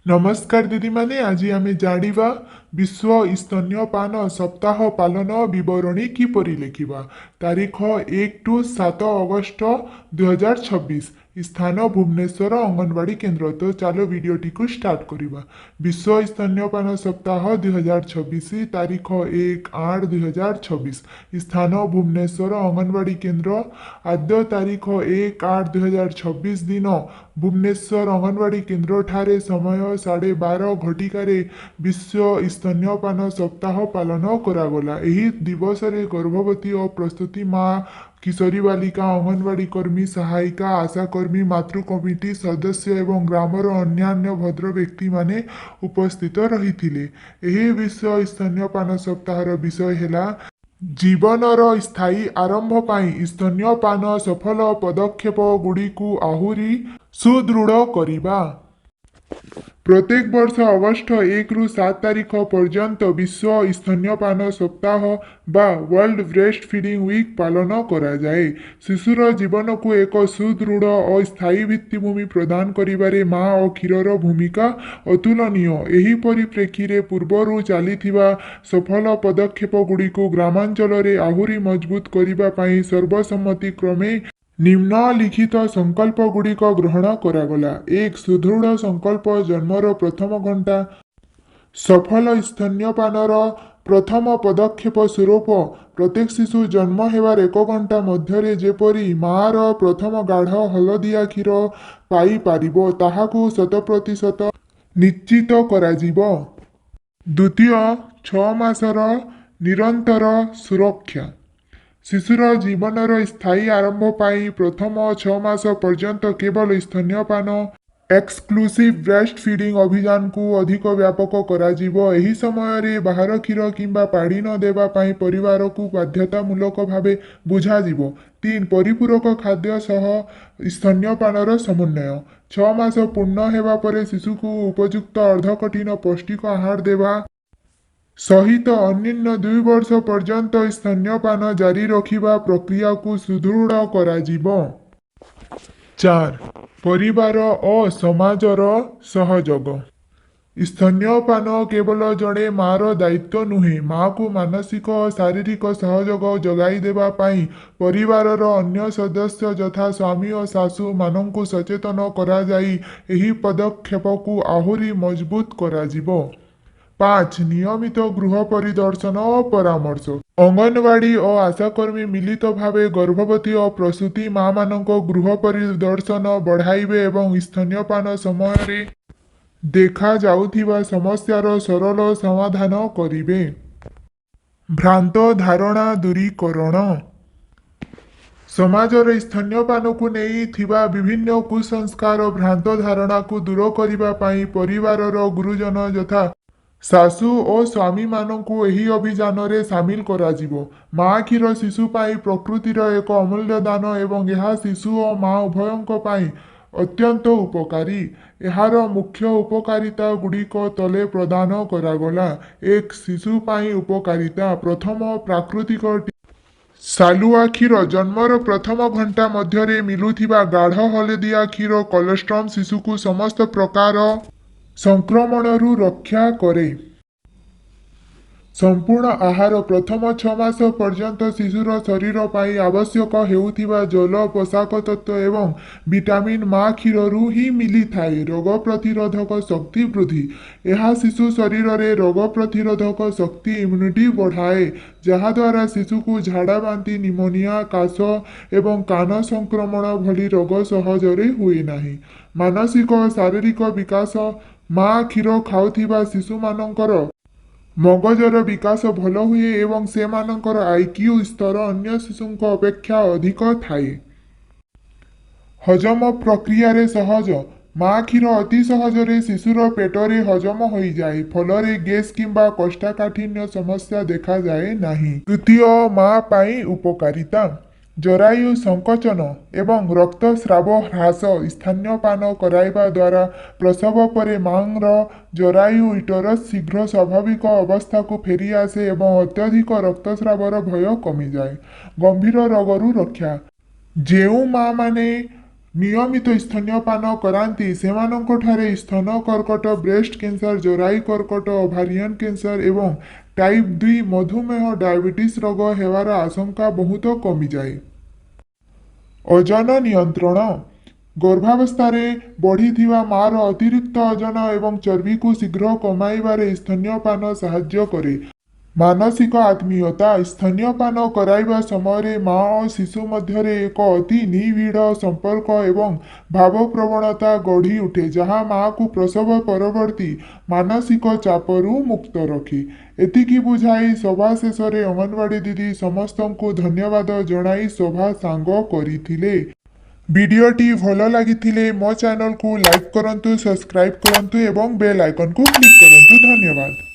नमस्कार दीदी माने आज आम जाना विश्व स्तन्यपान सप्ताह पालन बरणी किपरि लिखा तारीख 1 टू 7 अगस्ट 2026 स्थान भुवनेश्वर अंगनवाड़ी केन्द्र। तो चलो वीडियोटी को स्टार्ट करवा। विश्व स्तन्यपान सप्ताह 2026 तारीख 1/8/2026 स्थान भुवनेश्वर अंगनवाड़ी केन्द्र। आद्य तारीख 1/8/2026 दिन भुवनेश्वर अंगनवाड़ी केन्द्र ठारे समय 12:30 घटिकारे विश्व स्तन्यपान सप्ताह पालन करागला। एही दिवस रे गर्भवती और प्रस्तुति माँ, किशोरी बालिका, अंगनवाड़ी कर्मी, सहायिका, आशाकर्मी, मातृ कमिटी सदस्य एवं ग्रामर अन्यान्य भद्र व्यक्ति माने उपस्थित रही। एही विश्व स्तन्यपान सप्ताहर विषय है जीवनर स्थायी आरंभ पाई स्तन्यपान सफल पदक्षेप गुड़िकु आहुरी सुदृढ़ करिबा। प्रत्येक वर्ष अगस्ट 1 ରୁ 7 तारीख पर्यंत विश्व स्तन्यपान सप्ताह बा वर्ल्ड ब्रेस्ट फीडिंग वीक पालन करा जाए। शिशुर जीवन को एक सुदृढ़ और स्थायी भित्तिभूमि प्रदान करिबारे माँ और क्षीरर भूमिका अतुलनीय। एही परिप्रेक्षी रे पूर्वरु चालिथिबा सफल पदक्षेप गुड़िकु ग्रामांचल रे आहुरी मजबूत करिबा पई सर्वसम्मति क्रमे निम्नलिखित संकल्प गुड़िक ग्रहण करागला। 1 सुदृढ़ संकल्प जन्मर प्रथम घंटा सफल स्तन्यपानर प्रथम पदक्षेप स्वरूप प्रत्येक शिशु जन्म हेबार 1 घंटा मध्य जेपरी मार प्रथम गाढ़ हलदिया क्षीर पाई पारिबो ताहाकु 100% निश्चित कराजिबो। द्वितीय 6 मासर निरंतर सुरक्षा शिशुर जीवनर स्थायी आरंभ पाई प्रथम 6 मास पर्यंत केवल स्तन्यपान एक्सक्लूसिव ब्रेस्ट फीडिंग अभियान को अधिक व्यापक कराजिबो। एही समय रे बाहर क्षीर किंबा पाड़ी न देबा पाई परिवार को बाध्यतामूलक भावे बुझाजिबो। 3 परिपूरक खाद्य सह स्तन्यपानर समन्वय 6 मास पूर्ण हेबा परे शिशु को उपयुक्त अर्धकठिन पौष्टिक आहार देबा सहित अन्य 2 वर्ष पर्यंत स्तन्यपान जारी रखिबा प्रक्रिया को सुदृढ़ कराजिबो। 4 परिवार और समाजर सहयोग स्तन्यपान केवल जड़े मार दायित्व नुहे, माँ को मानसिक और शारीरिक सहयोग जगाई देबा पाई परिवारर अन्य सदस्य यथा स्वामी और सासू मानंकु सचेतन करा जाई एही पदक्षेप को आहुरी मजबूत कराजिबो। 5 नियमित गृह परिदर्शन और परामर्श अंगनवाड़ी और आशाकर्मी मिलित भावे गर्भवती और प्रसूति माँ मानक गृह परिदर्शन बढ़ाइबे एवं स्तन्यपान समय रे देखा जाउथिबा समस्यार सरल समाधान करिबे। भ्रांत धारणा दूरीकरण समाजर स्तन्यपान को नहीं थिबा विभिन्न कुसंस्कार भ्रांत धारणा को दूर करिबा पाई परिवारर गुरुजन यथा सासू और स्वामी मानू एही अभियान रे सामिल कराजिबो। माँ क्षीर शिशु पाई प्रकृतिर एक अमूल्य दान एवं यह शिशु और माँ उभयों पाई अत्यंत उपकारी। एहार मुख्य उपकारिता गुड़िक तले प्रदान करागला। 1 शिशु पाई उपकारिता प्रथम प्राकृतिक सालुआ क्षीर जन्मर प्रथम घंटा मध्य मिलुथिबा गाढ़ हलदिया क्षीर कोलेस्ट्रम शिशु को समस्त प्रकार संक्रमणरू रक्षा करे। संपूर्ण आहार प्रथम 6 मास पर्यंत शिशुर शरीर पाई आवश्यक हेउथिबा जल पोषक तत्व एवं विटामिन माँ क्षीररू ही मिली थाए। रोग प्रतिरोधक शक्ति वृद्धि यह शिशु शरीर रे रोग प्रतिरोधक शक्ति इम्यूनिटी बढ़ाए जहाद्वारा शिशु को झाड़ा बांति निमोनिया काश एवं कान संक्रमण भली रोग सहजरे हुए नहीं। मानसिक और शारीरिक विकास माँ क्षीर खाउथिबा शिशु मानकर मगजर विकास भल हुए एवं से मानकर आईक्यू स्तर अन्य शिशुंक अपेक्षा अधिक थाए। हजम प्रक्रिया रे सहज माँ क्षीर अति सहजरे शिशुर पेटरे हजम हो जाए फलरे गैस किंबा कोष्ठकाठिन्य समस्या देखा जाए नहीं। तृतीय माँ पाई उपकारिता जरायु संकोचन एवं रक्तस्राव ह्रास स्तन्यपान कराइबा द्वारा प्रसव परे मांर जरायु यूटरस शीघ्र स्वाभाविक अवस्था को फेरी आसे एवं अत्यधिक रक्तस्रावर भय कमी जाए। गंभीर रोगरू रक्षा जेउ माँ माने ନିୟମିତ ସ୍ତନ୍ୟପାନ କରାନ୍ତି ସେମାନଙ୍କଠାରେ ସ୍ତନ କର୍କଟ, ବ୍ରେଷ୍ଟ କ୍ୟାନ୍ସର, ଜରାୟୁ କର୍କଟ, ଓଭାରିଆନ୍ କ୍ୟାନ୍ସର ଏବଂ ଟାଇପ୍ 2 ମଧୁମେହ ଡାଇବେଟିସ୍ ରୋଗ ହେବାର ଆଶଙ୍କା ବହୁତ କମିଯାଏ। ଓଜନ ନିୟନ୍ତ୍ରଣ ଗର୍ଭାବସ୍ଥାରେ ବଢ଼ିଥିବା ମାର ଅତିରିକ୍ତ ଓଜନ ଏବଂ ଚର୍ବିକୁ ଶୀଘ୍ର କମାଇବାରେ ସ୍ତନ୍ୟପାନ ସାହାଯ୍ୟ କରେ। ମାନସିକ ଆତ୍ମୀୟତା ସ୍ତନ୍ୟପାନ କରାଇବା ସମୟରେ ମା ଓ ଶିଶୁ ମଧ୍ୟରେ ଏକ ଅତି ନିବିଡ଼ ସମ୍ପର୍କ ଏବଂ ଭାବପ୍ରବଣତା ଗଢ଼ି ଉଠେ ଯାହା ମାଆକୁ ପ୍ରସବ ପରବର୍ତ୍ତୀ ମାନସିକ ଚାପରୁ ମୁକ୍ତ ରଖେ। ଏତିକି ବୁଝାଇ ସଭା ଶେଷରେ ଅଙ୍ଗନବାଡ଼ି ଦିଦି ସମସ୍ତଙ୍କୁ ଧନ୍ୟବାଦ ଜଣାଇ ସଭା ସାଙ୍ଗ କରିଥିଲେ। ଭିଡ଼ିଓଟି ଭଲ ଲାଗିଥିଲେ ମୋ ଚ୍ୟାନେଲକୁ ଲାଇକ୍ କରନ୍ତୁ, ସବସ୍କ୍ରାଇବ୍ କରନ୍ତୁ ଏବଂ ବେଲ୍ ଆଇକନକୁ କ୍ଲିକ୍ କରନ୍ତୁ। ଧନ୍ୟବାଦ।